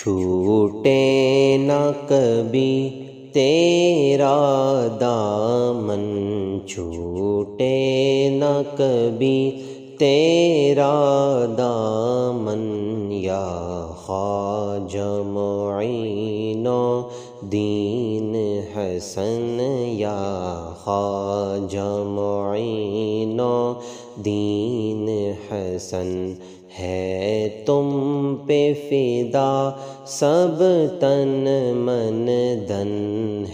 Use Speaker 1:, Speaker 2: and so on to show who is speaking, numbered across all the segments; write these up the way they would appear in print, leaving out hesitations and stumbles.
Speaker 1: چھوٹے نہ کبھی تیرا دامن، چھوٹے نہ کبھی تیرا دامن، یا خواجہ معین الدین حسن، یا خواجہ معین الدین حسن۔ ہے تم پہ فدا سب تن من دن،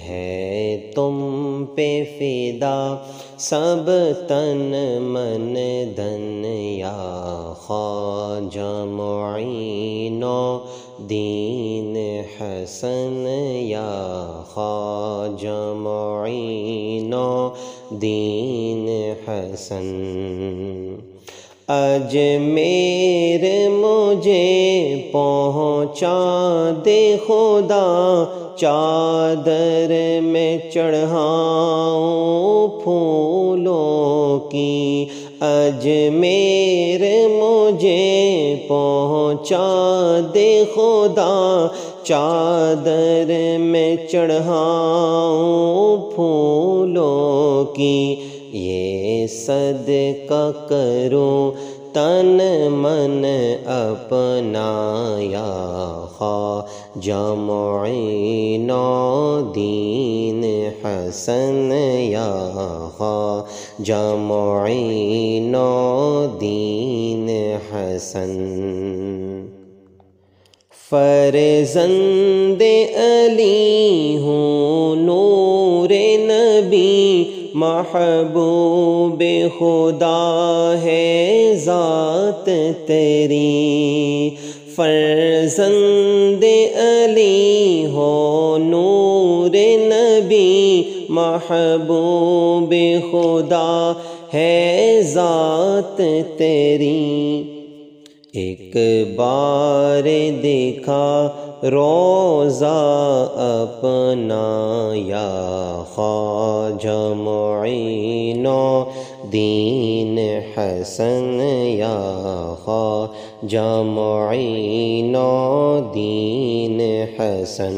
Speaker 1: ہے تم پہ فدا سب تن من دن، یا خواجہ معین الدین حسن، یا خواجہ معین الدین حسن۔ اجمیر مجھے پہنچا دے خدا، چادر میں چڑھاؤں پھولوں کی، اجمیر مجھے پہنچا دے خدا، چادر میں چڑھاؤں پھولوں کی، یہ صدقہ کروں تن من اپنا، یا خواجہ معین الدین حسن، یا خواجہ معین الدین حسن۔ فرزند علی ہوں نور نبی، محبوب خدا ہے ذات تیری، فرزند علی ہو نور نبی، محبوب خدا ہے ذات تیری۔ ایک بار دیکھا روضہ اپنا، یا خواجہ معین الدین حسن، یا خواجہ معین الدین حسن۔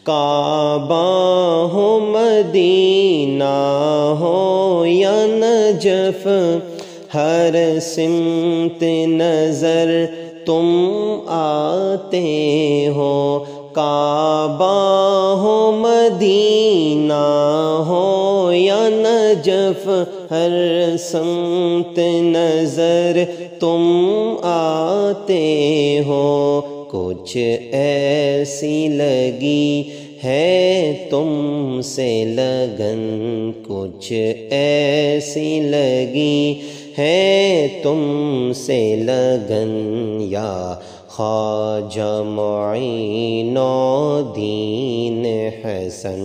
Speaker 1: کعبہ ہو مدینہ ہو یا نجف، ہر سمت نظر تم آتے ہو، کعبہ ہو مدینہ ہو یا نجف، ہر سمت نظر تم آتے ہو، کچھ ایسی لگی ہے تم سے لگن، کچھ ایسی لگی ہے تم سے لگن، یا خواجہ معین الدین حسن۔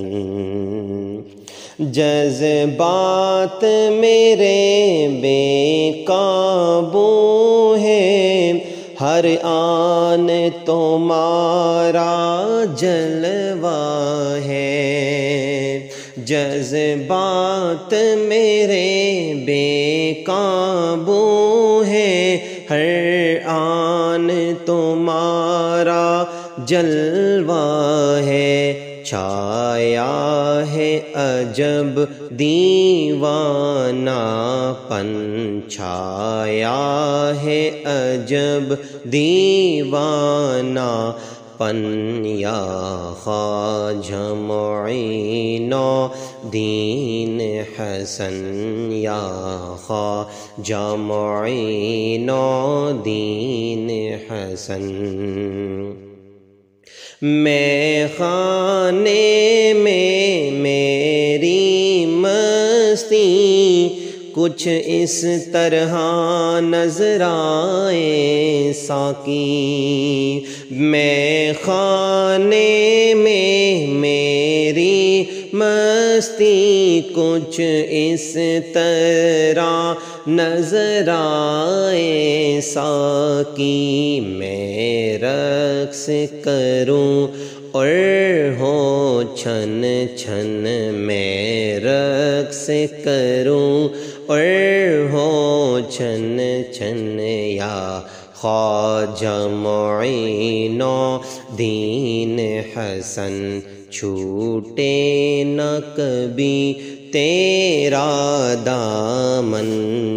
Speaker 1: جذبات میرے بے قابو ہے، ہر آن تمہارا جلوہ ہے، جذبات میرے بے قابو ہے، ہر آن تمہارا جلوہ ہے، چھایا ہے عجب دیوانہ پن، چھایا ہے عجب دیوانہ پن، یا خواجہ معین الدین حسن، یا خواجہ معین الدین حسن۔ میں خانے میں میری مستی کچھ اس طرح نظر آئے ساقی، میں خانے میں میری مستی کچھ اس طرح نظر آئے ساقی، میں رقص کروں اور ہو چھن چھن، میں رقص کروں اور ہو چھن چھن، یا خواجہ معین و دین حسن چھوٹے نہ کبھی تیرا دامن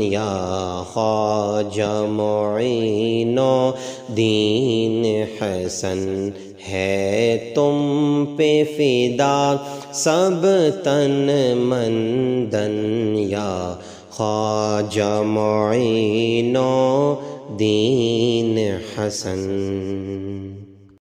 Speaker 1: یا خواجہ معین و دین حسن ہے تم پہ فدا سب تن من دن یا خواجہ معین و دین حسن.